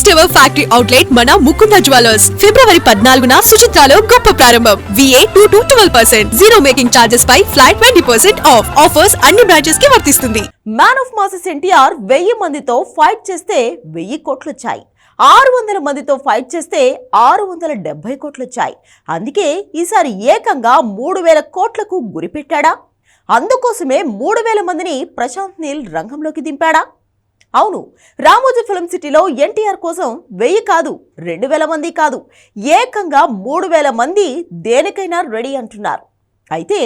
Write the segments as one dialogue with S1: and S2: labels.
S1: First ever factory outlet మన Mukunda jewellers ఫిబ్రవరి 14న సుచిత్రాలో గొప్ప ప్రారంభం. VA 2% 0 మేకింగ్ చార్జెస్ పై ఫ్లాట్ 20% ఆఫ్. ఆఫర్స్ అన్ని బ్రాంచెస్ కి వర్తిస్తుంది.
S2: మ్యాన్ ఆఫ్ మాసెస్ ఎన్టీఆర్ 1000 మందితో ఫైట్ చేస్తే 1000 కోట్లొచ్చాయి. 600 మందితో ఫైట్ చేస్తే 670 కోట్లొచ్చాయి. అందుకే ఈసారి ఏకంగా 3000 కోట్లకు గురిపెట్టాడా? అందుకోసమే 3000 మందిని ప్రశాంత్ నీల్ రంగంలోకి దింపాడా? అవును, రామోజీ ఫిల్మ్ సిటీలో ఎన్టీఆర్ కోసం 1000 కాదు, 2000 మంది కాదు, ఏకంగా 3000 మంది దేనికైనా రెడీ అంటున్నారు. అయితే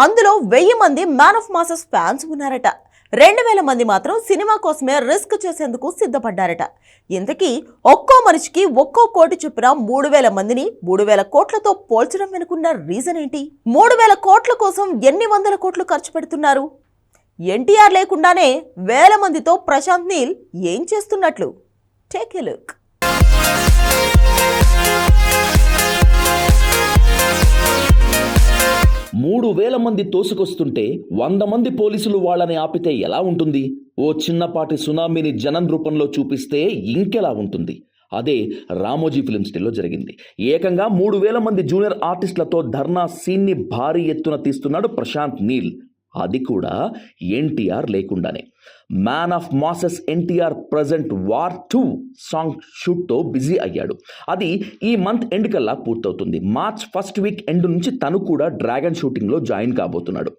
S2: అందులో 1000 మంది మ్యాన్ ఆఫ్ మాసెస్ ఫ్యాన్స్ ఉన్నారట. 2000 మంది మాత్రం సినిమా కోసమే రిస్క్ చేసేందుకు సిద్ధపడ్డారట. ఇంతకీ ఒక్కో మనిషికి ఒక్కో కోటి చొప్పున 3000 మందిని 3000 కోట్లతో పోల్చడం వెనుకున్న రీజన్ ఏంటి? 3000 కోట్ల కోసం ఎన్ని వందల కోట్లు ఖర్చు పెడుతున్నారు? ఎన్టీఆర్ లేకుండానే 1000 మందితో ప్రశాంత్ నీల్ ఏం చేస్తున్నట్లు? Take a look.
S3: మూడు వేల మంది తోసుకొస్తుంటే 100 మంది పోలీసులు వాళ్ళని ఆపితే ఎలా ఉంటుంది? ఓ చిన్నపాటి సునామీని జనం రూపంలో చూపిస్తే ఇంకెలా ఉంటుంది? అదే రామోజీ ఫిల్మ్ సిటీలో జరిగింది. ఏకంగా 3000 మంది జూనియర్ ఆర్టిస్టులతో ధర్నా సీన్ని భారీ ఎత్తున తీస్తున్నాడు ప్రశాంత్ నీల్. అది కూడా ఎన్టీఆర్ లేకుండానే. Man of masses NTR present war 2 song షూట్తో బిజీ అయ్యాడు. అది ఈ మంత్ ఎండ్ కల్లా పూర్తవుతుంది. మార్చ్ ఫస్ట్ వీక్ ఎండ్ నుంచి తను కూడా డ్రాగన్ షూటింగ్లో జాయిన్ కాబోతున్నాడు.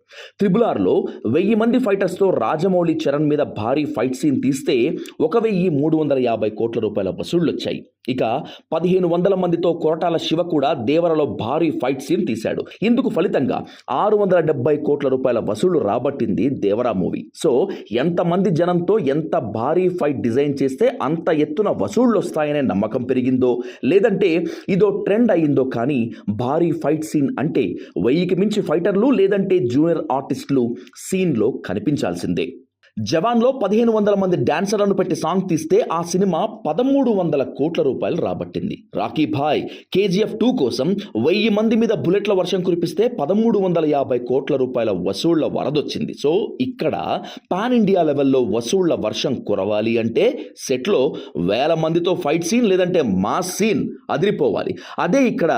S3: RRRలో 1000 మంది ఫైటర్స్తో రాజమౌళి చరణ్ మీద భారీ ఫైట్ సీన్ తీస్తే 1350 కోట్ల రూపాయల వసూళ్లు వచ్చాయి. ఇక 1500 మందితో కొరటాల శివ కూడా దేవరలో భారీ ఫైట్ సీన్ తీశాడు. ఇందుకు ఫలితంగా 670 కోట్ల రూపాయల వసూళ్లు రాబట్టింది దేవరా మూవీ. సో ఎంతమంది జనంతో ఎంత భారీ ఫైట్ డిజైన్ చేస్తే అంత ఎత్తున వసూళ్లు వస్తాయనే నమ్మకం పెరిగిందో, లేదంటే ఇదో ట్రెండ్ అయ్యిందో కానీ భారీ ఫైట్ సీన్ అంటే 1000కి మించి ఫైటర్లు లేదంటే జూనియర్ ఆర్టిస్టులు సీన్లో కనిపించాల్సిందే. జవాన్లో 1500 మంది డాన్సర్లను పెట్టి సాంగ్ తీస్తే ఆ సినిమా 1300 కోట్ల రూపాయలు రాబట్టింది. రాకీ భాయ్ KGF 2 కోసం 1000 మంది మీద బుల్లెట్ల వర్షం కురిపిస్తే 1350 కోట్ల రూపాయల వసూళ్ల వరదొచ్చింది. సో ఇక్కడ పాన్ ఇండియా లెవెల్లో వసూళ్ల వర్షం కురవాలి అంటే సెట్లో 1000 మందితో ఫైట్ సీన్ లేదంటే మాస్ సీన్ అదిరిపోవాలి. అదే ఇక్కడ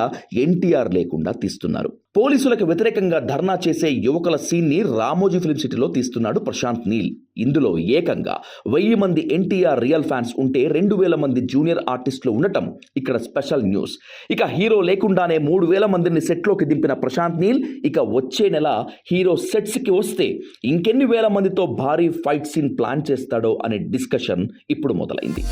S3: ఎన్టీఆర్ లేకుండా తీస్తున్నారు. పోలీసులకు వ్యతిరేకంగా ధర్నా చేసే యువకుల సీన్ని రామోజీ ఫిల్మ్ సిటీలో తీస్తున్నాడు ప్రశాంత్ నీల్. ఇందులో ఏకంగా 1000 మంది ఎన్టీఆర్ రియల్ ఫ్యాన్స్ ఉంటే 2000 మంది జూనియర్ ఆర్టిస్టులు ఉండటం ఇక్కడ స్పెషల్ న్యూస్. ఇక హీరో లేకుండానే 3000 మందిని సెట్లోకి దింపిన ప్రశాంత్ నీల్ ఇక వచ్చే నెల హీరో సెట్స్కి వస్తే ఇంకెన్ని వేల మందితో భారీ ఫైట్ సీన్ ప్లాన్ చేస్తాడో అనే డిస్కషన్ ఇప్పుడు మొదలైంది.